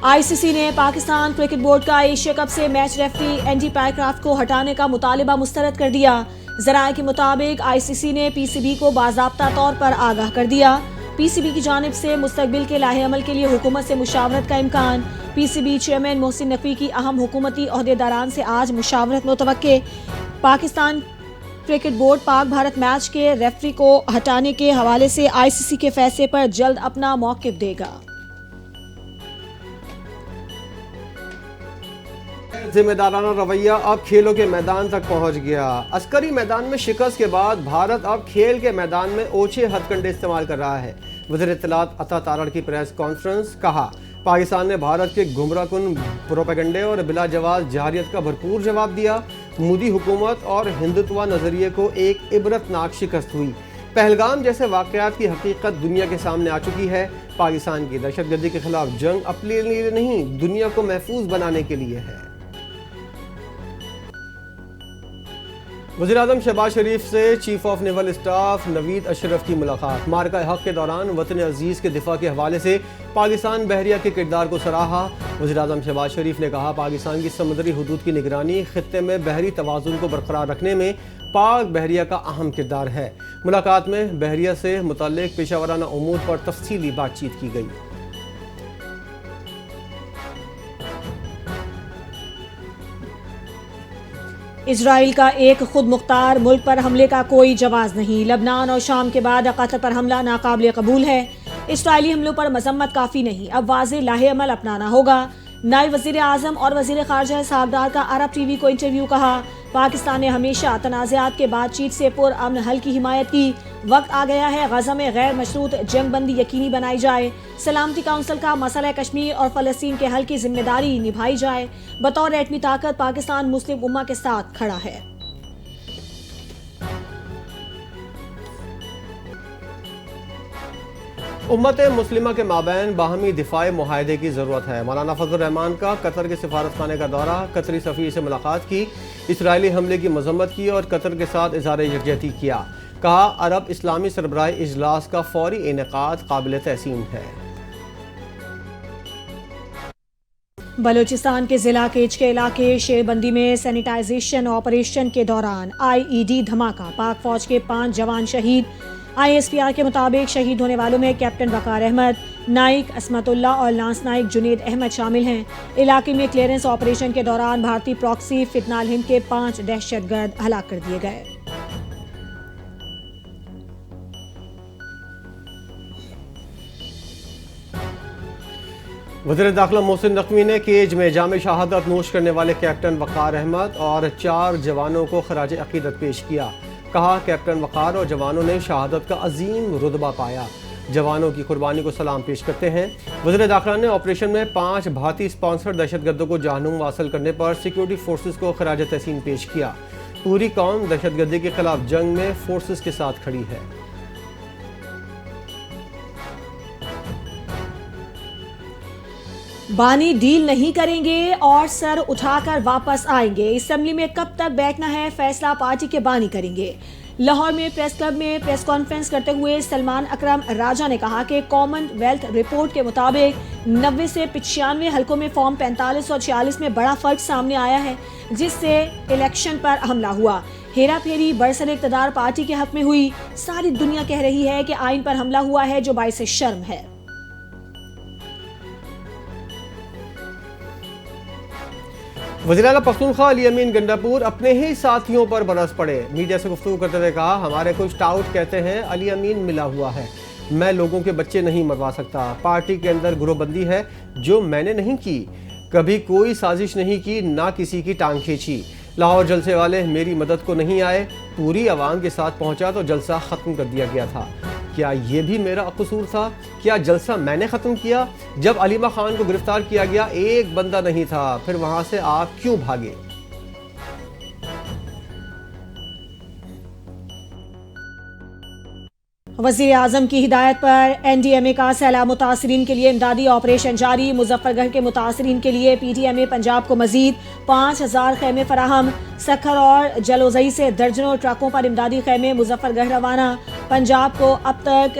آئی سی سی نے Pakistan cricket board کا Asia cup سے میچ ریفری اینڈی پیکرافٹ کو ہٹانے کا مطالبہ مسترد کر دیا۔ ذرائع کے مطابق آئی سی سی نے پی سی بی کو باضابطہ طور پر آگاہ کر دیا۔ پی سی بی کی جانب سے مستقبل کے لاہے عمل کے لیے حکومت سے مشاورت کا امکان۔ پی C B chairman Mohsin Naqvi کی اہم حکومتی عہدیداران سے آج مشاورت متوقع۔ پاکستان کرکٹ بورڈ پاک بھارت میچ کے ریفری کو ہٹانے کے حوالے سے آئی سی سی کے فیصلے پر جلد اپنا موقف دے گا۔ ذمہ دارانہ رویہ اب کھیلوں کے میدان تک پہنچ گیا۔ عسکری میدان میں شکست کے بعد بھارت اب کھیل کے میدان میں اوچھے ہتھ کنڈے استعمال کر رہا ہے۔ وزیر اطلاعات عطا تارڑ کی پریس کانفرنس۔ کہا پاکستان نے بھارت کے گمراہ کن پروپیگنڈے اور بلا جواز جارحیت کا بھرپور جواب دیا۔ مودی حکومت اور ہندوتوا نظریے کو ایک عبرتناک شکست ہوئی۔ پہلگام جیسے واقعات کی حقیقت دنیا کے سامنے آ چکی ہے۔ پاکستان کی دہشت گردی کے خلاف جنگ اپنے لیے نہیں، دنیا کو محفوظ بنانے کے لیے ہے۔ وزیراعظم شہباز شریف سے چیف آف نیول اسٹاف نوید اشرف کی ملاقات۔ معرکہ حق کے دوران وطن عزیز کے دفاع کے حوالے سے پاکستان بحریہ کے کردار کو سراہا۔ وزیراعظم شہباز شریف نے کہا پاکستان کی سمندری حدود کی نگرانی خطے میں بحری توازن کو برقرار رکھنے میں پاک بحریہ کا اہم کردار ہے۔ ملاقات میں بحریہ سے متعلق پیشہ ورانہ امور پر تفصیلی بات چیت کی گئی۔ اسرائیل کا ایک خود مختار ملک پر حملے کا کوئی جواز نہیں۔ لبنان اور شام کے بعد قطر پر حملہ ناقابل قبول ہے۔ اسرائیلی حملوں پر مذمت کافی نہیں، اب واضح لاہے عمل اپنانا ہوگا۔ نائب وزیر اعظم اور وزیر خارجہ اسحاق ڈار کا عرب ٹی وی کو انٹرویو۔ کہا پاکستان نے ہمیشہ تنازعات کے بات چیت سے پرامن حل کی حمایت کی۔ وقت آ گیا ہے غزہ میں غیر مشروط جنگ بندی یقینی بنائی جائے۔ سلامتی کونسل کا مسئلہ کشمیر اور فلسطین کے حل کی ذمہ داری نبھائی جائے۔ بطور ایٹمی طاقت پاکستان مسلم امہ کے ساتھ کھڑا ہے۔ امت مسلمہ کے مابین باہمی دفاعی معاہدے کی ضرورت ہے۔ مولانا فضل الرحمان کا قطر کے سفارت خانے کا دورہ۔ قطری سفیر سے ملاقات کی، اسرائیلی حملے کی مذمت کی اور قطر کے ساتھ اظہار یکجہتی کیا۔ کہا عرب اسلامی سربراہی اجلاس کا فوری انعقاد قابل تحسین ہے۔ بلوچستان کے ضلع کیچ کے علاقے شیر بندی میں سینیٹائزیشن آپریشن کے دوران آئی ای ڈی دھماکہ، پاک فوج کے 5 جوان شہید۔ آئی ایس پی آر کے مطابق شہید ہونے والوں میں کیپٹن وقار احمد، نائک عصمت اللہ اور لانس نائک جنید احمد شامل ہیں۔ علاقے میں کلیئرنس آپریشن کے دوران بھارتی پراکسی فتنہ ہند کے 5 دہشت گرد ہلاک کر دیے گئے۔ وزیر داخلہ محسن نقوی نے کیج میں جام شہادت نوش کرنے والے کیپٹن وقار احمد اور 4 جوانوں کو خراج عقیدت پیش کیا۔ کہا کیپٹن وقار اور جوانوں نے شہادت کا عظیم رتبہ پایا، جوانوں کی قربانی کو سلام پیش کرتے ہیں۔ وزیر داخلہ نے آپریشن میں 5 بھارتی اسپانسر دہشت گردوں کو جہنم حاصل کرنے پر سیکیورٹی فورسز کو خراج تحسین پیش کیا۔ پوری قوم دہشت گردی کے خلاف جنگ میں فورسز کے ساتھ کھڑی ہے۔ بانی ڈیل نہیں کریں گے اور سر اٹھا کر واپس آئیں گے۔ اسمبلی میں کب تک بیٹھنا ہے فیصلہ پارٹی کے بانی کریں گے۔ لاہور میں پریس کلب میں پریس کانفرنس کرتے ہوئے سلمان اکرم راجہ نے کہا کہ کامن ویلتھ رپورٹ کے مطابق 90 سے 95 حلقوں میں فارم 45 اور 46 میں بڑا فرق سامنے آیا ہے، جس سے الیکشن پر حملہ ہوا۔ ہیرا پھیری برسر اقتدار پارٹی کے حق میں ہوئی۔ ساری دنیا کہہ رہی ہے کہ آئین پر حملہ ہوا ہے، جو باعث شرم ہے۔ وزیر اعلیٰ پختونخوا علی امین گنڈاپور اپنے ہی ساتھیوں پر برس پڑے۔ میڈیا سے گفتگو کرتے ہوئے کہا ہمارے کچھ ٹاؤٹ کہتے ہیں علی امین ملا ہوا ہے، میں لوگوں کے بچے نہیں مروا سکتا۔ پارٹی کے اندر گروہ بندی ہے جو میں نے نہیں کی، کبھی کوئی سازش نہیں کی، نہ کسی کی ٹانگ کھینچی۔ لاہور جلسے والے میری مدد کو نہیں آئے، پوری عوام کے ساتھ پہنچا تو جلسہ ختم کر دیا گیا تھا۔ کیا یہ بھی میرا قصور تھا؟ کیا جلسہ میں نے ختم کیا؟ جب علیمہ خان کو گرفتار کیا گیا ایک بندہ نہیں تھا، پھر وہاں سے آپ کیوں بھاگے؟ وزیر اعظم کی ہدایت پر این ڈی ایم اے کا سیلاب متاثرین کے لیے امدادی آپریشن جاری۔ مظفر گڑھ کے متاثرین کے لیے پی ٹی ایم اے پنجاب کو مزید 5000 خیمے فراہم۔ سکھر اور جلوزئی سے درجنوں ٹرکوں پر امدادی خیمے مظفر گڑھ روانہ۔ پنجاب کو اب تک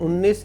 19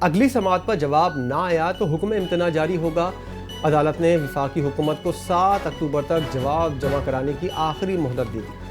اگلی سماعت پر جواب نہ آیا تو حکم امتناع جاری ہوگا۔ عدالت نے وفاقی حکومت کو 7 اکتوبر تک جواب جمع کرانے کی آخری مہلت دی تھی۔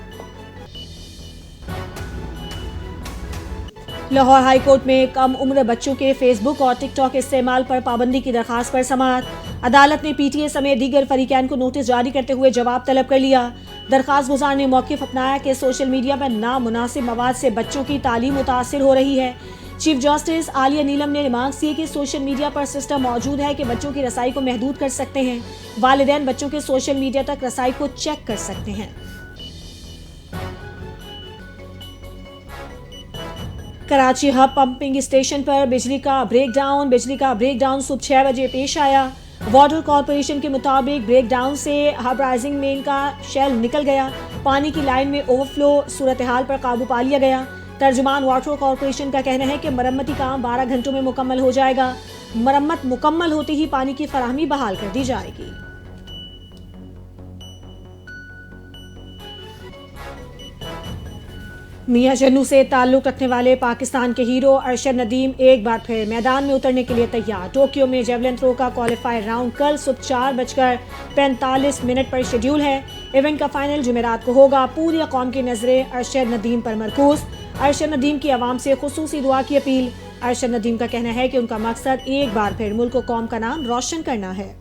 لاہور ہائی کورٹ میں کم عمر بچوں کے فیس بک اور ٹک ٹاک استعمال پر پابندی کی درخواست پر سماعت۔ عدالت نے پی ٹی اے سمیت دیگر فریقین کو نوٹس جاری کرتے ہوئے جواب طلب کر لیا۔ درخواست گزار نے موقف اپنایا کہ سوشل میڈیا پر نامناسب مواد سے بچوں کی تعلیم متاثر ہو رہی ہے۔ چیف جسٹس عالیہ نیلم نے ریمارکس کیے کہ سوشل میڈیا پر سسٹم موجود ہے کہ بچوں کی رسائی کو محدود کر سکتے ہیں۔ والدین بچوں کے سوشل میڈیا تک رسائی کو چیک کر سکتے ہیں۔ کراچی ہب پمپنگ اسٹیشن پر بجلی کا بریک ڈاؤن صبح 6 بجے پیش آیا۔ واٹر کارپوریشن کے مطابق بریک ڈاؤن سے ہب رائزنگ مین کا شیل نکل گیا۔ پانی کی لائن میں اوور فلو صورتحال پر قابو پا لیا گیا۔ ترجمان واٹر کارپوریشن کا کہنا ہے کہ مرمتی کام 12 گھنٹوں میں مکمل ہو جائے گا۔ مرمت مکمل ہوتے ہی پانی کی فراہمی بحال کر دی جائے گی۔ میاں جنو سے تعلق رکھنے والے پاکستان کے ہیرو ارشد ندیم ایک بار پھر میدان میں اترنے کے لیے تیار۔ ٹوکیو میں جیولن تھرو کا کوالیفائر راؤنڈ کل صبح 4:45 پر شیڈیول ہے۔ ایونٹ کا فائنل جمعرات کو ہوگا۔ پوری قوم کی نظریں ارشد ندیم پر مرکوز۔ ارشد ندیم کی عوام سے خصوصی دعا کی اپیل۔ ارشد ندیم کا کہنا ہے کہ ان کا مقصد ایک بار پھر ملک و قوم کا نام روشن کرنا ہے۔